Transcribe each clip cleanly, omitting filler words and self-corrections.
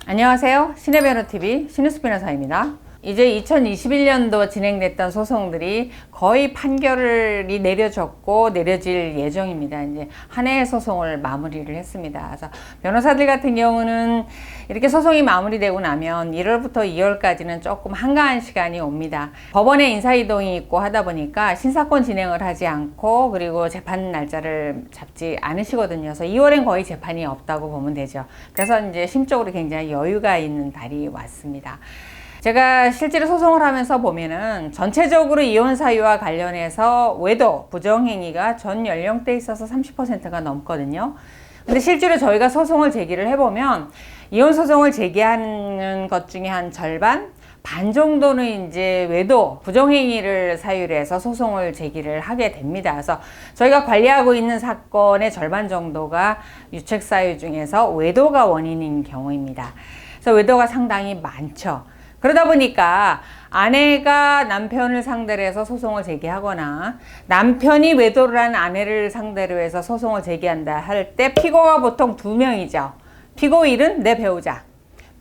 안녕하세요. 신혜변호TV 신우수 변호사입니다. 이제 2021년도 진행됐던 소송들이 거의 판결이 내려졌고 내려질 예정입니다. 이제 한 해의 소송을 마무리를 했습니다. 그래서 변호사들 같은 경우는 이렇게 소송이 마무리되고 나면 1월부터 2월까지는 조금 한가한 시간이 옵니다. 법원에 인사이동이 있고 하다 보니까 신사건 진행을 하지 않고 그리고 재판 날짜를 잡지 않으시거든요. 그래서 2월엔 거의 재판이 없다고 보면 되죠. 그래서 이제 심적으로 굉장히 여유가 있는 달이 왔습니다. 제가 실제로 소송을 하면서 보면은 전체적으로 이혼 사유와 관련해서 외도, 부정행위가 전 연령대에 있어서 30%가 넘거든요. 근데 실제로 저희가 소송을 제기를 해보면 이혼 소송을 제기하는 것 중에 한 절반, 반 정도는 이제 외도, 부정행위를 사유로 해서 소송을 제기를 하게 됩니다. 그래서 저희가 관리하고 있는 사건의 절반 정도가 유책 사유 중에서 외도가 원인인 경우입니다. 그래서 외도가 상당히 많죠. 그러다 보니까 아내가 남편을 상대로 해서 소송을 제기하거나 남편이 외도를 한 아내를 상대로 해서 소송을 제기한다 할 때 피고가 보통 2명이죠. 피고1은 내 배우자,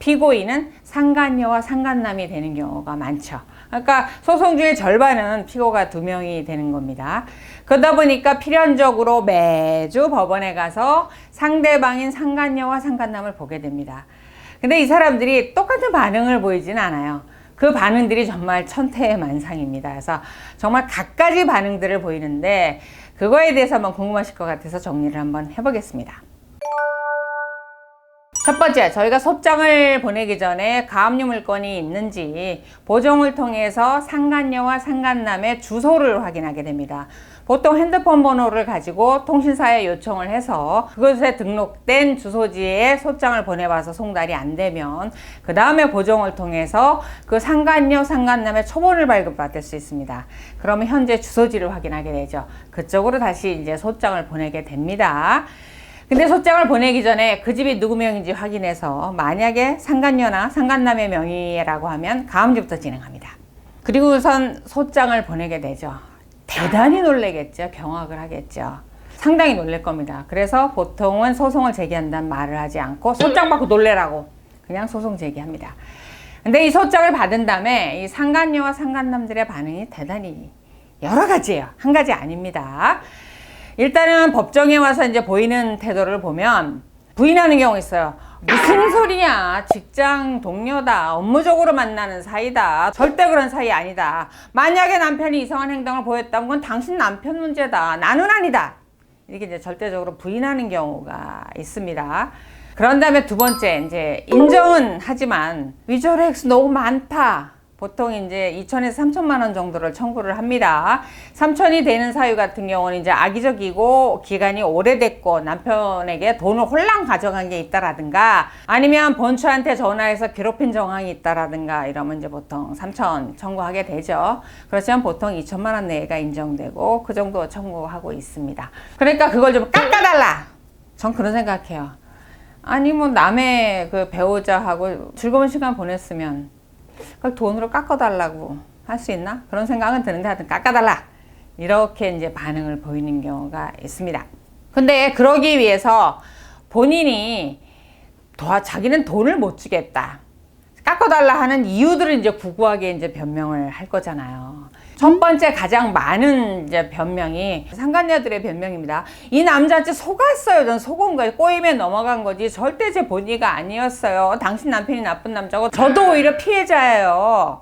피고인은 상간녀와 상간남이 되는 경우가 많죠. 그러니까 소송 중에 절반은 피고가 2명이 되는 겁니다. 그러다 보니까 필연적으로 매주 법원에 가서 상대방인 상간녀와 상간남을 보게 됩니다. 근데 이 사람들이 똑같은 반응을 보이진 않아요. 그 반응들이 정말 천태만상입니다. 그래서 정말 갖가지 반응들을 보이는데 그거에 대해서 한번 궁금하실 것 같아서 정리를 한번 해보겠습니다. 첫 번째, 저희가 소장을 보내기 전에 가압류 물건이 있는지 보정을 통해서 상간녀와 상간남의 주소를 확인하게 됩니다. 보통 핸드폰 번호를 가지고 통신사에 요청을 해서 그것에 등록된 주소지에 소장을 보내봐서 송달이 안 되면 그 다음에 보정을 통해서 그 상간녀, 상간남의 초본을 발급받을 수 있습니다. 그러면 현재 주소지를 확인하게 되죠. 그쪽으로 다시 이제 소장을 보내게 됩니다. 근데 소장을 보내기 전에 그 집이 누구 명인지 확인해서 만약에 상간녀나 상간남의 명의라고 하면 가압류부터 진행합니다. 그리고 우선 소장을 보내게 되죠. 대단히 놀라겠죠. 경악을 하겠죠. 상당히 놀랄 겁니다. 그래서 보통은 소송을 제기한다는 말을 하지 않고 소장 받고 놀래라고 그냥 소송 제기합니다. 근데 이 소장을 받은 다음에 이 상간녀와 상간남들의 반응이 대단히 여러 가지예요. 한 가지 아닙니다. 일단은 법정에 와서 이제 보이는 태도를 보면 부인하는 경우 있어요. 무슨 소리냐, 직장 동료다, 업무적으로 만나는 사이다, 절대 그런 사이 아니다. 만약에 남편이 이상한 행동을 보였다면 그건 당신 남편 문제다, 나는 아니다. 이렇게 이제 절대적으로 부인하는 경우가 있습니다. 그런 다음에 두 번째, 이제 인정은 하지만 위조의 획수 너무 많다. 보통 이제 2천에서 3천만 원 정도를 청구를 합니다. 3천이 되는 사유 같은 경우는 이제 악의적이고 기간이 오래됐고 남편에게 돈을 홀랑 가져간 게 있다라든가 아니면 본처한테 전화해서 괴롭힌 정황이 있다라든가 이러면 이제 보통 3천 청구하게 되죠. 그렇지만 보통 2천만 원 내외가 인정되고 그 정도 청구하고 있습니다. 그러니까 그걸 좀 깎아달라. 전 그런 생각해요. 아니 뭐 남의 그 배우자하고 즐거운 시간 보냈으면 그걸 돈으로 깎아달라고 할 수 있나? 그런 생각은 드는데 하여튼 깎아달라! 이렇게 이제 반응을 보이는 경우가 있습니다. 근데 그러기 위해서 본인이 자기는 돈을 못 주겠다. 깎아달라 하는 이유들을 이제 구구하게 이제 변명을 할 거잖아요. 첫 번째 가장 많은 이제 변명이 상간녀들의 변명입니다. 이 남자한테 속았어요. 전 속은 거예요. 꼬임에 넘어간 거지. 절대 제 본의가 아니었어요. 당신 남편이 나쁜 남자고 저도 오히려 피해자예요.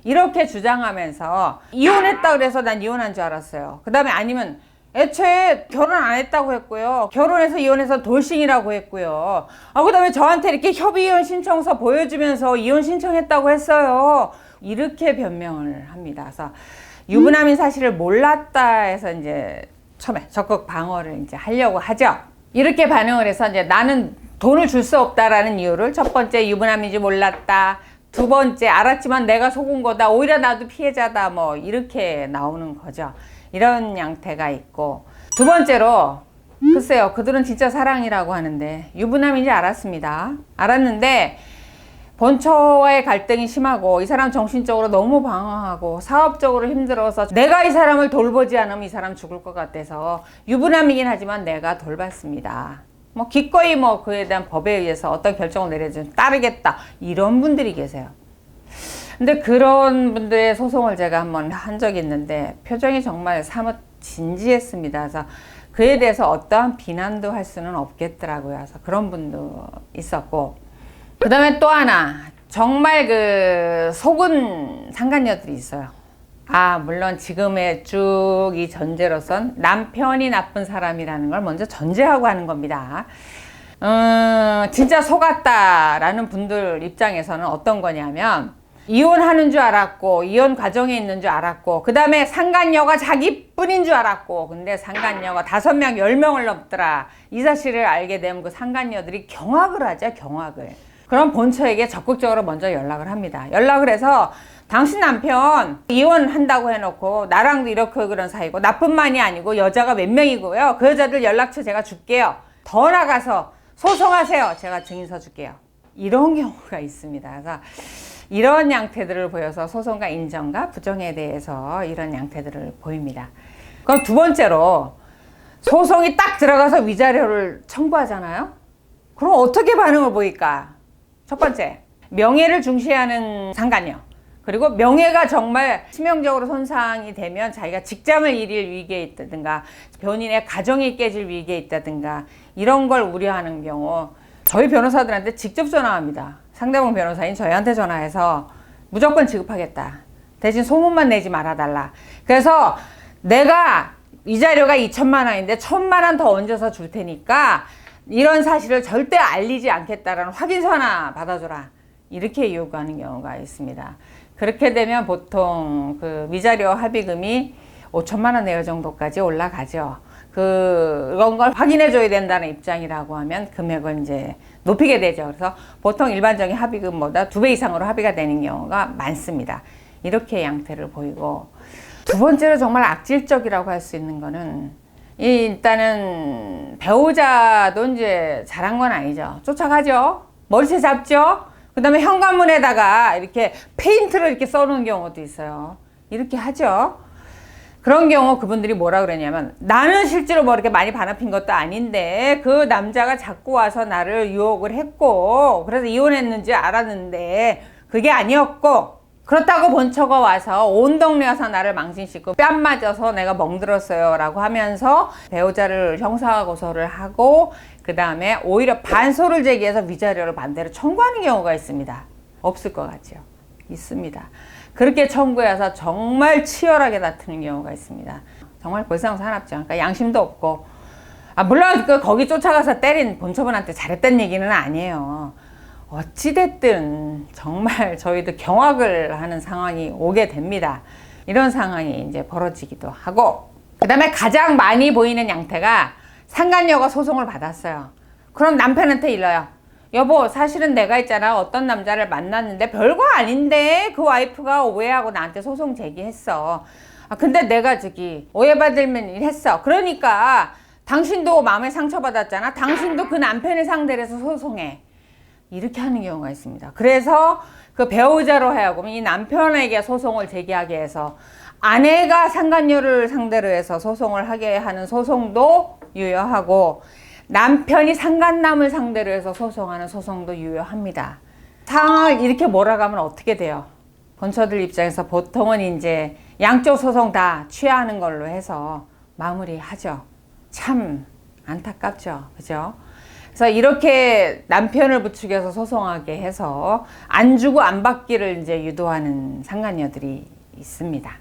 이렇게 주장하면서 이혼했다 그래서 난 이혼한 줄 알았어요. 그 다음에 아니면 애초에 결혼 안 했다고 했고요. 결혼해서 이혼해서 돌싱이라고 했고요. 그 다음에 저한테 이렇게 협의이혼 신청서 보여주면서 이혼 신청했다고 했어요. 이렇게 변명을 합니다. 그래서 유부남인 사실을 몰랐다 해서 이제 처음에 적극 방어를 이제 하려고 하죠. 이렇게 반응을 해서 이제 나는 돈을 줄 수 없다라는 이유를 첫 번째 유부남인지 몰랐다. 두 번째 알았지만 내가 속은 거다. 오히려 나도 피해자다. 뭐 이렇게 나오는 거죠. 이런 양태가 있고 두 번째로 글쎄요. 그들은 진짜 사랑이라고 하는데 유부남인지 알았습니다. 알았는데 본처와의 갈등이 심하고 이 사람 정신적으로 너무 방황하고 사업적으로 힘들어서 내가 이 사람을 돌보지 않으면 이 사람 죽을 것 같아서 유부남이긴 하지만 내가 돌봤습니다. 뭐 기꺼이 뭐 그에 대한 법에 의해서 어떤 결정을 내려주면 따르겠다 이런 분들이 계세요. 근데 그런 분들의 소송을 제가 한번 한 적이 있는데 표정이 정말 사뭇 진지했습니다. 그래서 그에 대해서 어떠한 비난도 할 수는 없겠더라고요. 그래서 그런 분도 있었고, 그 다음에 또 하나 정말 그 속은 상간녀들이 있어요. 물론 지금의 쭉 이 전제로선 남편이 나쁜 사람이라는 걸 먼저 전제하고 하는 겁니다. 진짜 속았다라는 분들 입장에서는 어떤 거냐면, 이혼하는 줄 알았고, 이혼 과정에 있는 줄 알았고, 그 다음에 상간녀가 자기뿐인 줄 알았고, 근데 상간녀가 5명, 10명을 넘더라. 이 사실을 알게 되면 그 상간녀들이 경악을 하죠, 경악을. 그럼 본처에게 적극적으로 먼저 연락을 합니다. 연락을 해서 당신 남편 이혼한다고 해놓고 나랑도 이렇게 그런 사이고, 나뿐만이 아니고 여자가 몇 명이고요. 그 여자들 연락처 제가 줄게요. 더 나가서 소송하세요. 제가 증인서 줄게요. 이런 경우가 있습니다. 그래서 이런 양태들을 보여서 소송과 인정과 부정에 대해서 이런 양태들을 보입니다. 그럼 두 번째로 소송이 딱 들어가서 위자료를 청구하잖아요. 그럼 어떻게 반응을 보일까? 첫 번째, 명예를 중시하는 상간녀. 그리고 명예가 정말 치명적으로 손상이 되면 자기가 직장을 잃을 위기에 있다든가 본인의 가정이 깨질 위기에 있다든가 이런 걸 우려하는 경우 저희 변호사들한테 직접 전화합니다. 상대방 변호사인 저희한테 전화해서 무조건 지급하겠다. 대신 소문만 내지 말아달라. 그래서 내가 위자료가 2천만 원인데 1,000만 원 더 얹어서 줄 테니까 이런 사실을 절대 알리지 않겠다라는 확인서 하나 받아줘라. 이렇게 요구하는 경우가 있습니다. 그렇게 되면 보통 그 위자료 합의금이 5천만 원 내외 정도까지 올라가죠. 그런 걸 확인해 줘야 된다는 입장이라고 하면 금액을 이제 높이게 되죠. 그래서 보통 일반적인 합의금보다 2배 이상으로 합의가 되는 경우가 많습니다. 이렇게 양태를 보이고, 두 번째로 정말 악질적이라고 할 수 있는 거는 일단은 배우자도 이제 잘한 건 아니죠. 쫓아가죠. 머리채 잡죠. 그 다음에 현관문에다가 이렇게 페인트를 이렇게 써놓은 경우도 있어요. 이렇게 하죠. 그런 경우 그분들이 뭐라 그러냐면, 나는 실제로 뭐 이렇게 많이 바람핀 것도 아닌데 그 남자가 자꾸 와서 나를 유혹을 했고 그래서 이혼했는지 알았는데 그게 아니었고, 그렇다고 본처가 와서 온 동네 와서 나를 망신시키고 뺨 맞아서 내가 멍들었어요 라고 하면서 배우자를 형사고소를 하고 그 다음에 오히려 반소를 제기해서 위자료를 반대로 청구하는 경우가 있습니다. 없을 것 같죠? 있습니다. 그렇게 청구해서 정말 치열하게 다투는 경우가 있습니다. 정말 불상사납죠. 그러니까 양심도 없고, 물론 거기 쫓아가서 때린 본처분한테 잘했다는 얘기는 아니에요. 어찌됐든 정말 저희도 경악을 하는 상황이 오게 됩니다. 이런 상황이 이제 벌어지기도 하고, 그 다음에 가장 많이 보이는 양태가 상간녀가 소송을 받았어요. 그럼 남편한테 일러요. 여보, 사실은 내가 있잖아, 어떤 남자를 만났는데 별거 아닌데 그 와이프가 오해하고 나한테 소송 제기했어. 근데 내가 오해받을 일 했어. 그러니까 당신도 마음에 상처받았잖아. 당신도 그 남편을 상대로 해서 소송해. 이렇게 하는 경우가 있습니다. 그래서 그 배우자로 하여금 이 남편에게 소송을 제기하게 해서 아내가 상간녀를 상대로 해서 소송을 하게 하는 소송도 유효하고, 남편이 상간남을 상대로 해서 소송하는 소송도 유효합니다. 상황을 이렇게 몰아가면 어떻게 돼요? 본처들 입장에서 보통은 이제 양쪽 소송 다 취하하는 걸로 해서 마무리하죠. 참 안타깝죠. 그죠? 그래서 이렇게 남편을 부추겨서 소송하게 해서 안 주고 안 받기를 이제 유도하는 상간녀들이 있습니다.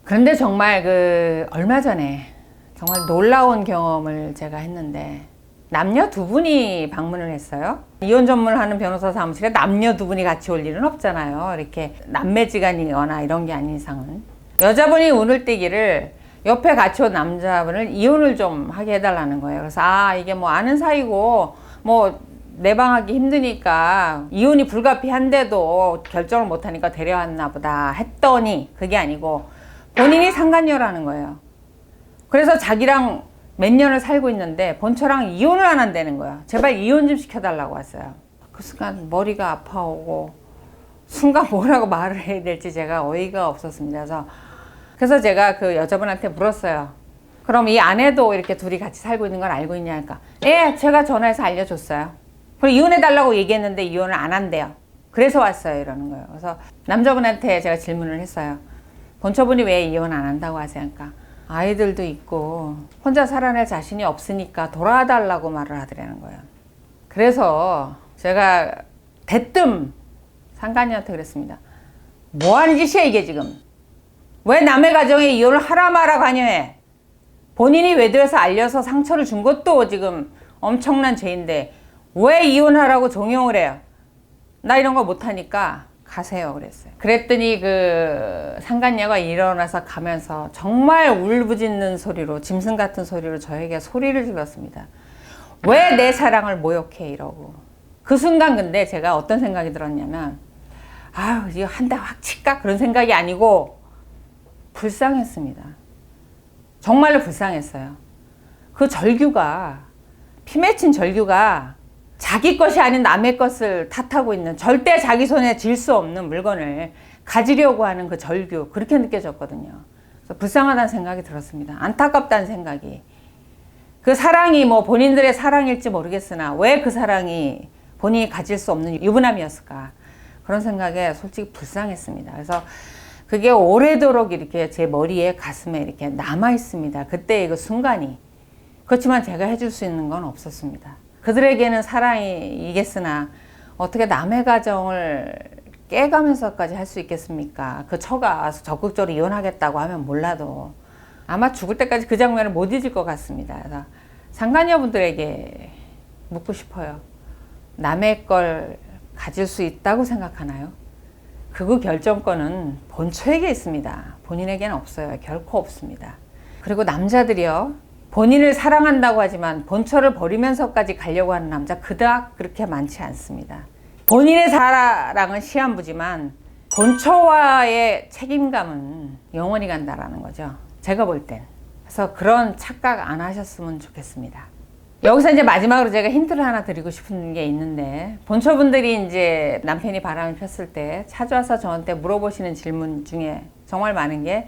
그런데 정말 얼마 전에 정말 놀라운 경험을 제가 했는데, 남녀 두 분이 방문을 했어요. 이혼 전문을 하는 변호사 사무실에 남녀 두 분이 같이 올 일은 없잖아요. 이렇게 남매지간이거나 이런 게 아닌 이상은. 여자분이 운을 띄기를 옆에 같이 온 남자분을 이혼을 좀 하게 해달라는 거예요. 그래서 이게 뭐 아는 사이고 뭐 내방하기 힘드니까 이혼이 불가피한데도 결정을 못하니까 데려왔나 보다 했더니 그게 아니고 본인이 상간녀라는 거예요. 그래서 자기랑 몇 년을 살고 있는데 본처랑 이혼을 안 한다는 거야. 제발 이혼 좀 시켜달라고 왔어요. 그 순간 머리가 아파오고 순간 뭐라고 말을 해야 될지 제가 어이가 없었습니다. 그래서 제가 그 여자분한테 물었어요. 그럼 이 아내도 이렇게 둘이 같이 살고 있는 걸 알고 있냐니까, 예, 제가 전화해서 알려줬어요. 그리고 이혼해달라고 얘기했는데 이혼을 안 한대요. 그래서 왔어요. 이러는 거예요. 그래서 남자분한테 제가 질문을 했어요. 본처분이 왜 이혼 안 한다고 하세요? 그러니까 아이들도 있고 혼자 살아낼 자신이 없으니까 돌아와달라고 말을 하더라는 거예요. 그래서 제가 대뜸 상간녀한테 그랬습니다. 뭐 하는 짓이야 이게 지금? 왜 남의 가정에 이혼을 하라 마라 관여해? 본인이 외도해서 알려서 상처를 준 것도 지금 엄청난 죄인데 왜 이혼하라고 종용을 해요? 나 이런 거 못하니까 가세요 그랬어요. 그랬더니 그 상간녀가 일어나서 가면서 정말 울부짖는 소리로, 짐승 같은 소리로 저에게 소리를 질렀습니다. 왜 내 사랑을 모욕해 이러고. 그 순간 근데 제가 어떤 생각이 들었냐면, 아유 이거 한 대 확 칠까? 그런 생각이 아니고 불쌍했습니다. 정말로 불쌍했어요. 그 절규가, 피 맺힌 절규가 자기 것이 아닌 남의 것을 탓하고 있는, 절대 자기 손에 쥘 수 없는 물건을 가지려고 하는 그 절규, 그렇게 느껴졌거든요. 그래서 불쌍하다는 생각이 들었습니다. 안타깝다는 생각이. 그 사랑이 뭐 본인들의 사랑일지 모르겠으나 왜 그 사랑이 본인이 가질 수 없는 유부남이었을까, 그런 생각에 솔직히 불쌍했습니다. 그래서 그게 오래도록 이렇게 제 머리에, 가슴에 이렇게 남아 있습니다. 그때의 그 순간이. 그렇지만 제가 해줄 수 있는 건 없었습니다. 그들에게는 사랑이겠으나 어떻게 남의 가정을 깨가면서까지 할 수 있겠습니까? 그 처가 적극적으로 이혼하겠다고 하면 몰라도 아마 죽을 때까지 그 장면을 못 잊을 것 같습니다. 그래서 상간녀분들에게 묻고 싶어요. 남의 걸 가질 수 있다고 생각하나요? 그 결정권은 본처에게 있습니다. 본인에게는 없어요. 결코 없습니다. 그리고 남자들이요, 본인을 사랑한다고 하지만 본처를 버리면서까지 가려고 하는 남자 그닥 그렇게 많지 않습니다. 본인의 사랑은 시한부지만 본처와의 책임감은 영원히 간다라는 거죠. 제가 볼 땐. 그래서 그런 착각 안 하셨으면 좋겠습니다. 여기서 이제 마지막으로 제가 힌트를 하나 드리고 싶은 게 있는데, 본처분들이 이제 남편이 바람을 폈을 때 찾아와서 저한테 물어보시는 질문 중에 정말 많은 게,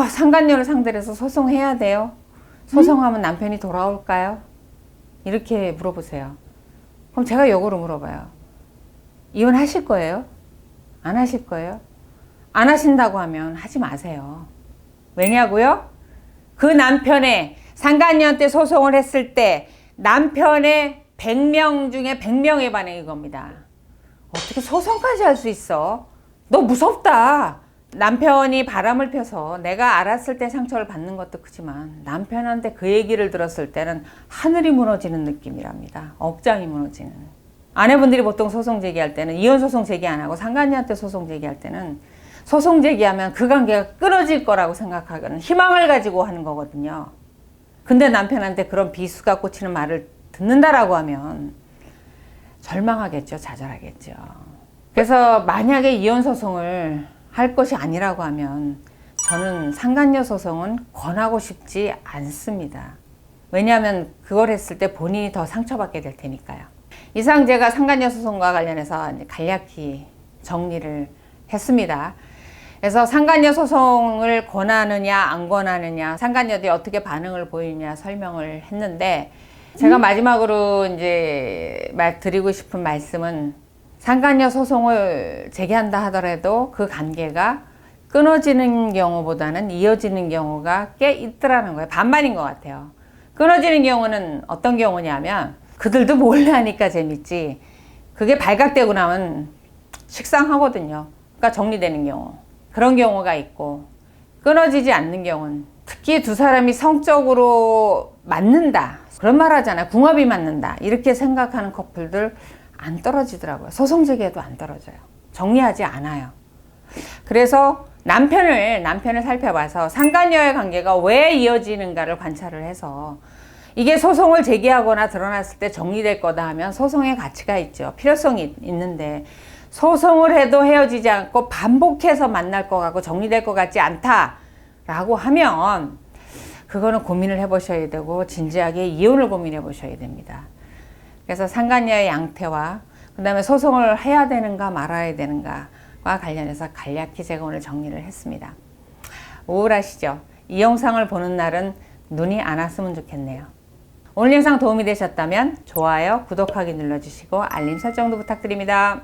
상간녀를 상대로 해서 소송해야 돼요? 소송하면 남편이 돌아올까요? 이렇게 물어보세요. 그럼 제가 역으로 물어봐요. 이혼하실 거예요? 안 하실 거예요? 안 하신다고 하면 하지 마세요. 왜냐고요? 그 남편의 상간녀한테 소송을 했을 때 남편의 100명 중에 100명의 반응이 겁니다. 어떻게 소송까지 할 수 있어? 너 무섭다. 남편이 바람을 펴서 내가 알았을 때 상처를 받는 것도 크지만 남편한테 그 얘기를 들었을 때는 하늘이 무너지는 느낌이랍니다. 억장이 무너지는. 아내분들이 보통 소송 제기할 때는, 이혼 소송 제기 안 하고 상간녀한테 소송 제기할 때는, 소송 제기하면 그 관계가 끊어질 거라고 생각하고는 희망을 가지고 하는 거거든요. 근데 남편한테 그런 비수가 꽂히는 말을 듣는다라고 하면 절망하겠죠. 좌절하겠죠. 그래서 만약에 이혼 소송을 할 것이 아니라고 하면 저는 상간녀 소송은 권하고 싶지 않습니다. 왜냐하면 그걸 했을 때 본인이 더 상처받게 될 테니까요. 이상 제가 상간녀 소송과 관련해서 간략히 정리를 했습니다. 그래서 상간녀 소송을 권하느냐 안 권하느냐, 상간녀들이 어떻게 반응을 보이느냐 설명을 했는데, 제가 마지막으로 이제 드리고 싶은 말씀은, 상간녀 소송을 제기한다 하더라도 그 관계가 끊어지는 경우보다는 이어지는 경우가 꽤 있더라는 거예요. 반반인 것 같아요. 끊어지는 경우는 어떤 경우냐면, 그들도 몰래 하니까 재밌지, 그게 발각되고 나면 식상하거든요. 그러니까 정리되는 경우. 그런 경우가 있고, 끊어지지 않는 경우는, 특히 두 사람이 성적으로 맞는다, 그런 말 하잖아요. 궁합이 맞는다, 이렇게 생각하는 커플들 안 떨어지더라고요. 소송 제기해도 안 떨어져요. 정리하지 않아요. 그래서 남편을 살펴봐서 상간녀의 관계가 왜 이어지는가를 관찰을 해서, 이게 소송을 제기하거나 드러났을 때 정리될 거다 하면 소송의 가치가 있죠. 필요성이 있는데, 소송을 해도 헤어지지 않고 반복해서 만날 것 같고 정리될 것 같지 않다라고 하면, 그거는 고민을 해보셔야 되고 진지하게 이혼을 고민해 보셔야 됩니다. 그래서 상간녀의 양태와 그 다음에 소송을 해야 되는가 말아야 되는가와 관련해서 간략히 제가 오늘 정리를 했습니다. 우울하시죠? 이 영상을 보는 날은 눈이 안 왔으면 좋겠네요. 오늘 영상 도움이 되셨다면 좋아요, 구독하기 눌러주시고 알림 설정도 부탁드립니다.